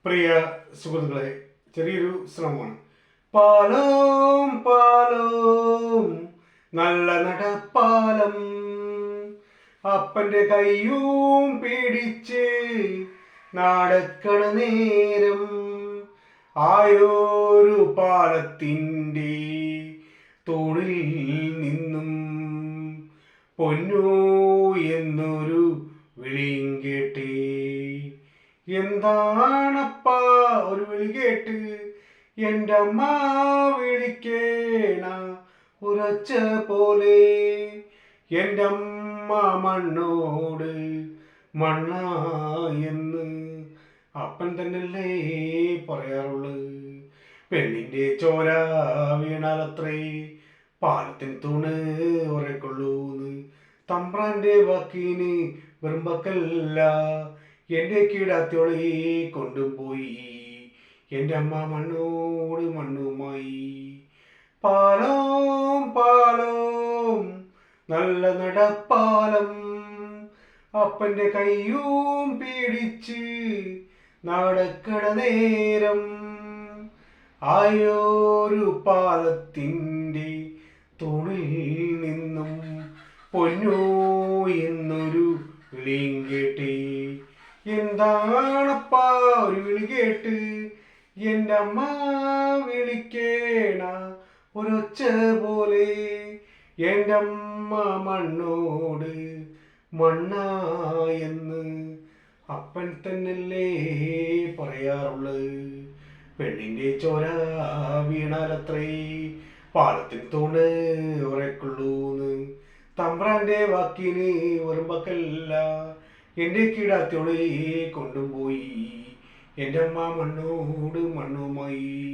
പ്രിയ സുഹൃത്തുക്കളെ, ചെറിയൊരു ശ്രമമാണ്. പാലം പാലം നല്ല നടപ്പാലം, അപ്പന്റെ കയ്യും പിടിച്ച് നടക്കണ നേരം ആയൊരു പാലത്തിൻ്റെ തോളിൽ നിന്നും പൊന്നു എന്നൊരു വിളിയും കേട്ടേ. എന്താണപ്പാ ഒരു വിളി കേട്ട്? എൻ്റെ അമ്മ വിളിക്കേണ ഉറച്ച പോലെ. എൻ്റെ അമ്മ മണ്ണോട് മണ്ണായെന്ന് അപ്പൻ തന്നെയല്ലേ പറയാറുള്ളത്. പെണ്ണിൻ്റെ ചോര വീണാലത്രേ പാലത്തിൻ തൂണ് ഉറക്കൊള്ളൂന്ന്. തമ്പ്രാൻ്റെ വാക്കിന് വെറുമ്പക്കല്ല എൻ്റെ കീടാത്തോളെ കൊണ്ടുപോയി. എൻ്റെ അമ്മ മണ്ണോട് മണ്ണുമായി. പാലം പാലം നല്ല നടപ്പാലം, അപ്പൻ്റെ കയ്യും പിടിച്ച് നടക്കണ നേരം ആയൊരു പാലത്തിൻ്റെ തുണിൽ നിന്നും പൊന്നു എന്നൊരു വിളിയും കേട്ടേ. എന്താണപ്പാ ഒരു വിളി കേട്ട്? എൻ്റെ അമ്മ വിളിക്കേണ ഒരൊച്ച പോലെ. എൻ്റെ അമ്മ മണ്ണോട് മണ്ണായെന്ന് അപ്പൻ തന്നെയല്ലേ പറയാറുള്ളത്. പെണ്ണിൻ്റെ ചോര വീണാലത്രേ പാലത്തിന് തൂണ് ഉറക്കുള്ളൂന്ന്. തമ്പ്രാൻ്റെ വാക്കിന് വെറുമ്പക്കല്ല എൻ്റെ കീടാത്തോളെ കൊണ്ടുപോയി. എൻ്റെ അമ്മ മണ്ണോട് മണ്ണുമായി.